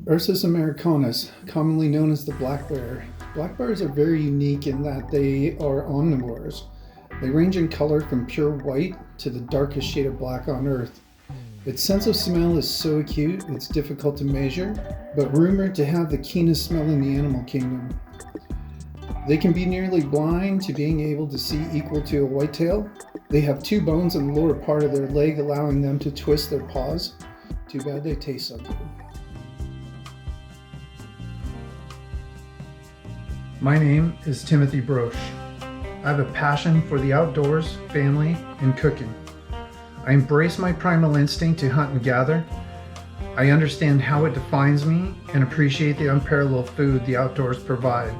Ursus americanus, commonly known as the black bear. Black bears are very unique in that they are omnivores. They range in color from pure white to the darkest shade of black on Earth. Its sense of smell is so acute it's difficult to measure, but rumored to have the keenest smell in the animal kingdom. They can be nearly blind to being able to see equal to a whitetail. They have 2 bones in the lower part of their leg, allowing them to twist their paws. Too bad they taste so good. My name is Timothy Broche. I have a passion for the outdoors, family, and cooking. I embrace my primal instinct to hunt and gather. I understand how it defines me and appreciate the unparalleled food the outdoors provide.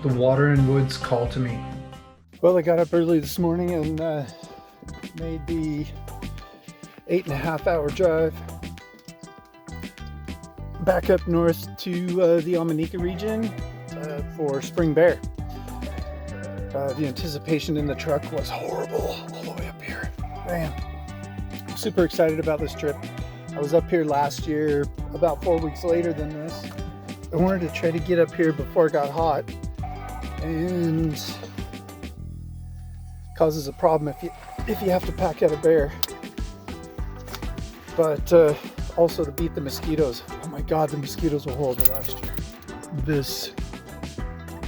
The water and woods call to me. Well, I got up early this morning and made the 8.5-hour drive back up north to the Omineca region for spring bear. The anticipation in the truck was horrible all the way up here. Man, I'm super excited about this trip. I was up here last year, about 4 weeks later than this. I wanted to try to get up here before it got hot, and causes a problem if you have to pack out a bear. But also to beat the mosquitoes. Oh my God, the mosquitoes were horrible last year. This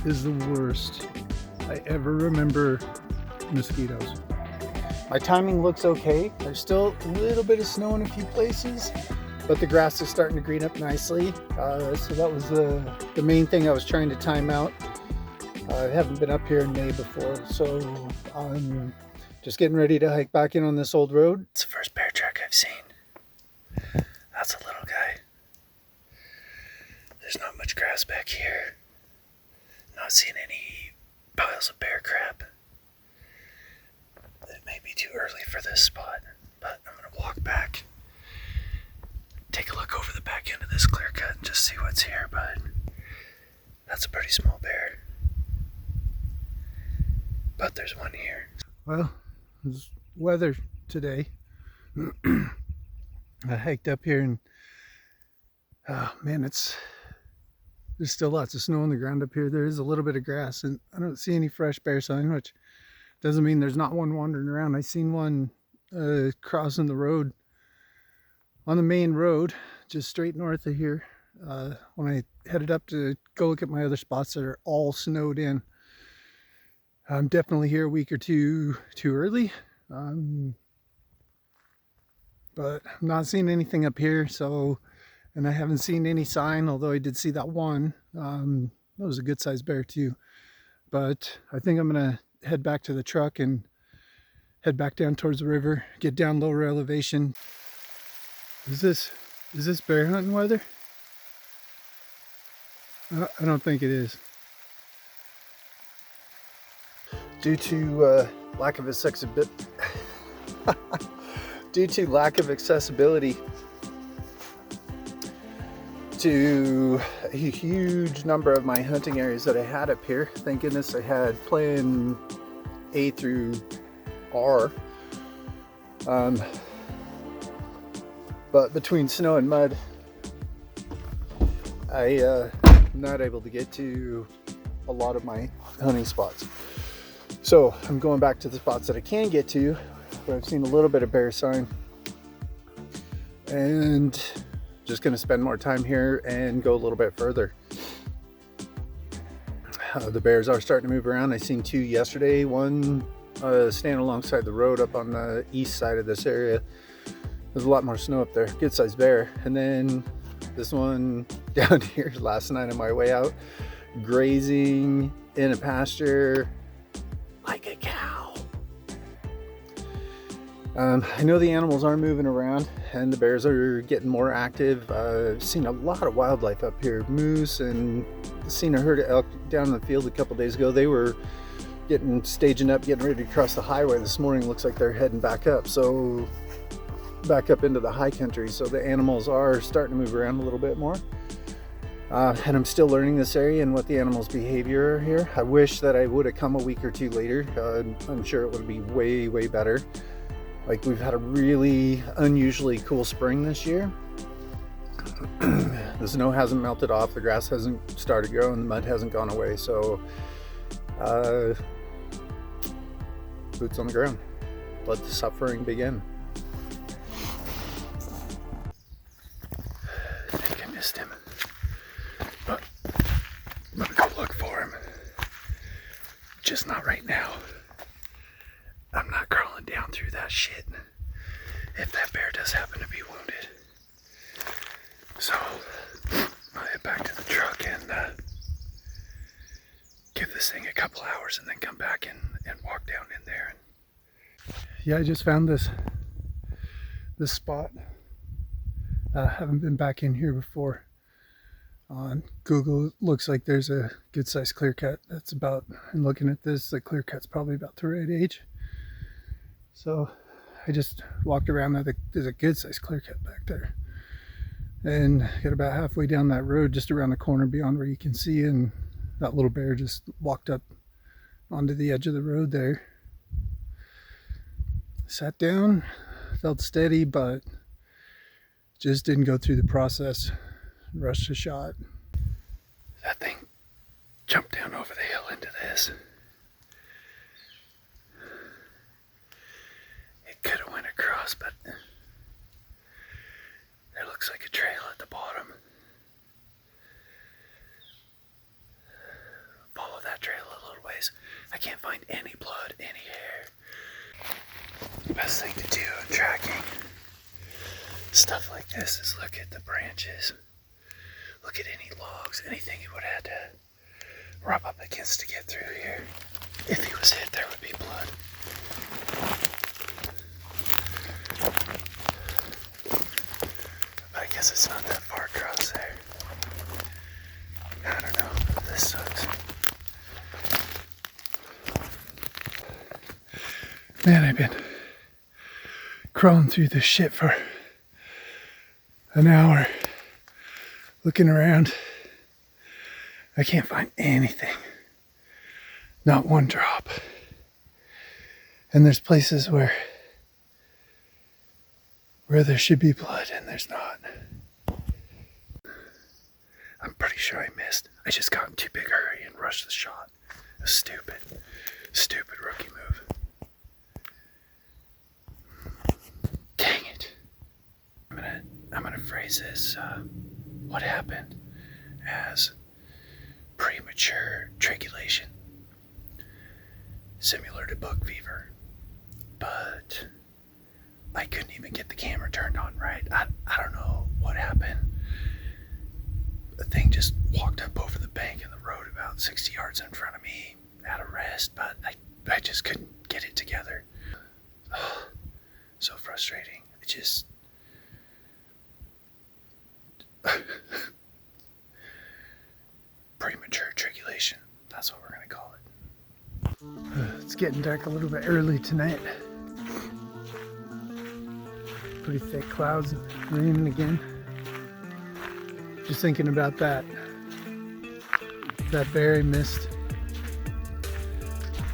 is the worst I ever remember mosquitoes. My timing looks okay. There's still a little bit of snow in a few places, but the grass is starting to green up nicely. So that was the main thing I was trying to time out. I haven't been up here in May before, so I'm just getting ready to hike back in on this old road. It's the first bear track I've seen. That's a little guy. There's not much grass back here. Not seeing any piles of bear crap. It may be too early for this spot, but I'm going to walk back, take a look over the back end of this clear cut and just see what's here, but that's a pretty small bear. But there's one here. Well, there's weather today. I hiked up here and oh man, there's still lots of snow on the ground up here. There is a little bit of grass and I don't see any fresh bear sign, which doesn't mean there's not one wandering around. I seen one crossing the road on the main road just straight north of here when I headed up to go look at my other spots that are all snowed in. I'm definitely here a week or two too early, but I'm not seeing anything up here. So, and I haven't seen any sign, although I did see that one. That was a good sized bear too. But I think I'm gonna head back to the truck and head back down towards the river, get down lower elevation. Is this bear hunting weather? I don't think it is. Due to lack of accessibility, to a huge number of my hunting areas that I had up here. Thank goodness I had plan A through R. But between snow and mud, I'm not able to get to a lot of my hunting spots. So I'm going back to the spots that I can get to, where I've seen a little bit of bear sign, and just going to spend more time here and go a little bit further. The bears are starting to move around. I seen 2 yesterday, one standing alongside the road up on the east side of this area. There's a lot more snow up there, good sized bear. And then this one down here last night on my way out, grazing in a pasture like a cow. I know the animals are moving around and the bears are getting more active. I've seen a lot of wildlife up here, moose, and seen a herd of elk down in the field a couple days ago. They were staging up, getting ready to cross the highway this morning. Looks like they're heading back up, so back up into the high country. So the animals are starting to move around a little bit more. And I'm still learning this area and what the animals' behavior are here. I wish that I would have come a week or two later. I'm sure it would be way, way better. Like, we've had a really unusually cool spring this year. The snow hasn't melted off, the grass hasn't started growing, the mud hasn't gone away, so boots on the ground. Let the suffering begin. I think I missed him, but I'm gonna go look for him. Just not right now. I'm not crawling down through that shit if that bear does happen to be wounded. So I'll head back to the truck and give this thing a couple hours and then come back and walk down in there. Yeah, I just found this spot. Haven't been back in here before. On Google, it looks like there's a good sized clear cut. That's about, and looking at this, the clear cut's probably about the right age. So I just walked around there. There's a good sized clear cut back there. And got about halfway down that road, just around the corner beyond where you can see, and that little bear just walked up onto the edge of the road there. Sat down, felt steady, but just didn't go through the process. Rushed a shot. That thing jumped down over the hill into this. It could have went across, but there looks like a trail at the bottom. Follow that trail a little ways. I can't find any blood, any hair. The best thing to do in tracking stuff like this is look at the branches. Look at any logs, anything he would have had to rub up against to get through here. If he was hit, there would be blood. But I guess it's not that far across there. I don't know. This sucks. Man, I've been crawling through this shit for an hour. Looking around, I can't find anything. Not one drop. And there's places where there should be blood and there's not. I'm pretty sure I missed. I just got in too big a hurry and rushed the shot. A stupid rookie move. Dang it. I'm gonna phrase this. What happened as premature trigulation, similar to bug fever, but I couldn't even get the camera turned on right. I don't know what happened. The thing just walked up over the bank in the road about 60 yards in front of me at a rest, but I just couldn't get it together. Oh, so frustrating. It just premature trigulation, that's what we're gonna call it. It's getting dark a little bit early tonight. Pretty thick clouds, raining again. Just thinking about that bear I missed.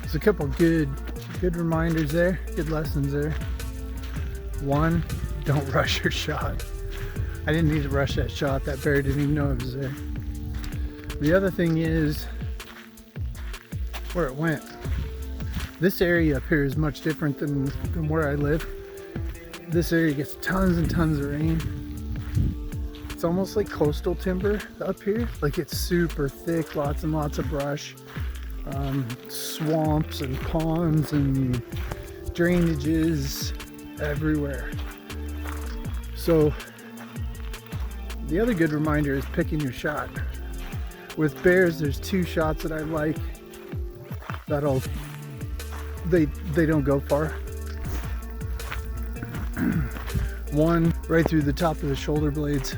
There's a couple good reminders there, good lessons there. One, don't rush your shot. I didn't need to rush that shot. That bear didn't even know it was there. The other thing is where it went. This area up here is much different than where I live. This area gets tons and tons of rain. It's almost like coastal timber up here. Like it's super thick, lots and lots of brush, swamps and ponds and drainages everywhere. So the other good reminder is picking your shot. With bears, there's two shots that I like they don't go far. One right through the top of the shoulder blades.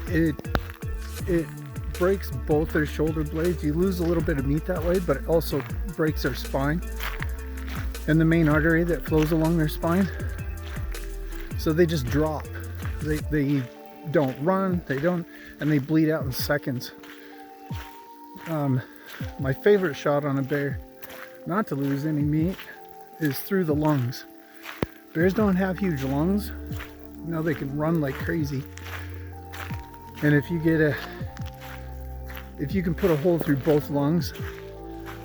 It breaks both their shoulder blades. You lose a little bit of meat that way, but it also breaks their spine and the main artery that flows along their spine. So they just drop. They don't run, and they bleed out in seconds. My favorite shot on a bear, not to lose any meat, is through the lungs. Bears don't have huge lungs, Now they can run like crazy. And if you can put a hole through both lungs,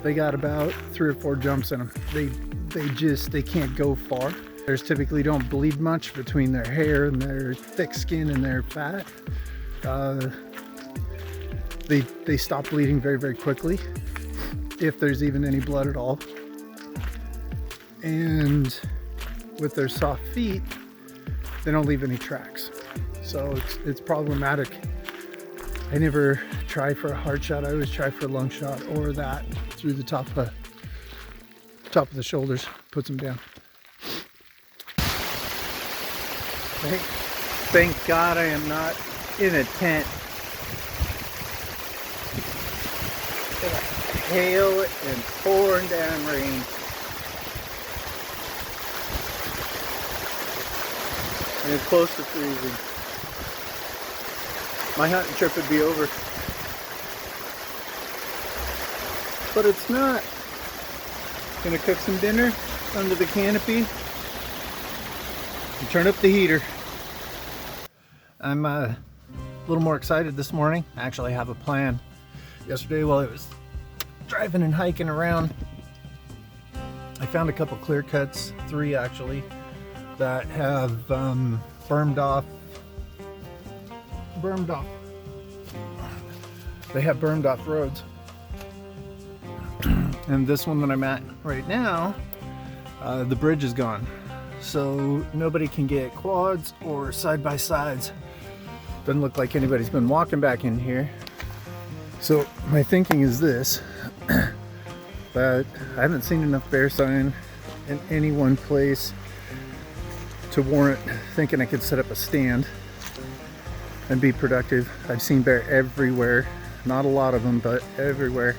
they got about 3 or 4 jumps in them. They can't go far. Bears typically don't bleed much between their hair and their thick skin and their fat. They stop bleeding very, very quickly, if there's even any blood at all. And with their soft feet, they don't leave any tracks. So it's problematic. I never try for a hard shot. I always try for a lung shot, or that through the top of the shoulders, puts them down. Thank God I am not in a tent. Hail and pouring down rain. And it's close to freezing. My hunting trip would be over. But it's not. Gonna cook some dinner under the canopy and turn up the heater. I'm a little more excited this morning. I actually have a plan. Yesterday while I was driving and hiking around, I found a couple clear cuts, 3 actually, that have bermed off. They have bermed off roads. And this one that I'm at right now, the bridge is gone. So nobody can get quads or side-by-sides. Doesn't look like anybody's been walking back in here. So my thinking is this, that I haven't seen enough bear sign in any one place to warrant thinking I could set up a stand and be productive. I've seen bear everywhere, not a lot of them, but everywhere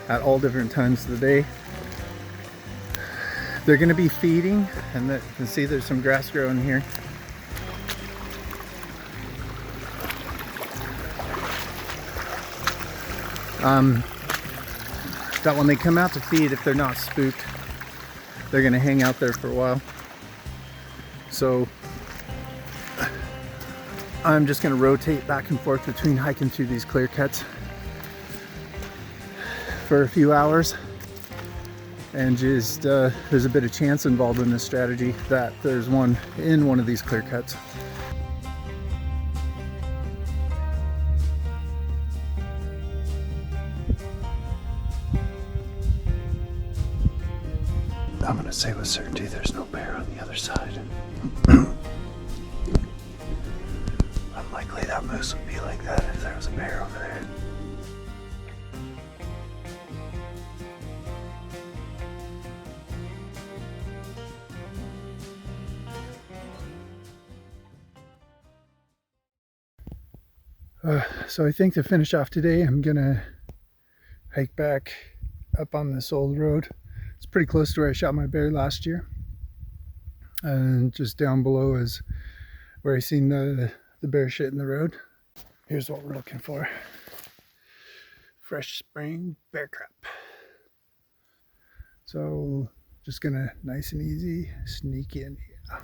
at all different times of the day. They're going to be feeding, and you can see there's some grass growing here. That when they come out to feed, if they're not spooked, they're going to hang out there for a while. So I'm just going to rotate back and forth between hiking through these clear cuts for a few hours, and just there's a bit of chance involved in this strategy that there's one in one of these clear cuts. I'm gonna say with certainty there's no bear on the other side. Unlikely that moose would be like that if there was a bear over there. So I think to finish off today, I'm gonna hike back up on this old road. It's pretty close to where I shot my bear last year. And just down below is where I seen the bear shit in the road. Here's what we're looking for. Fresh spring bear trap. So just gonna nice and easy sneak in. Yeah.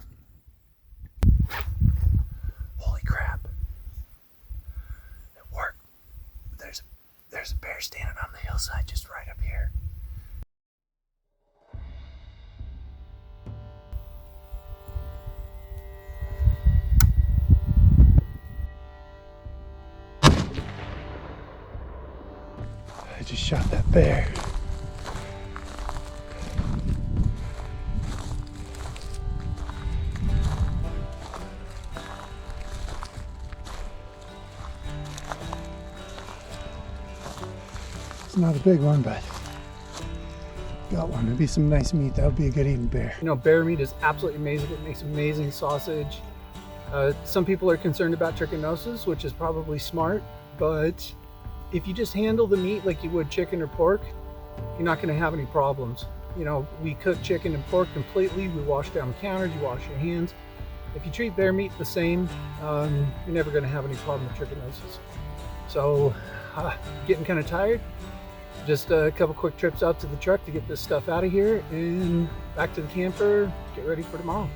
Holy crap. It worked. There's a bear standing on the hillside just right up here. I just shot that bear. It's not a big one, but got one. It'd be some nice meat. That would be a good eating bear. You know, bear meat is absolutely amazing. It makes amazing sausage. Some people are concerned about trichinosis, which is probably smart, but if you just handle the meat like you would chicken or pork, you're not going to have any problems. You know, we cook chicken and pork completely. We wash down the counters, you wash your hands. If you treat bear meat the same, you're never going to have any problem with trichinosis. So, getting kind of tired? Just a couple quick trips out to the truck to get this stuff out of here and back to the camper, get ready for tomorrow.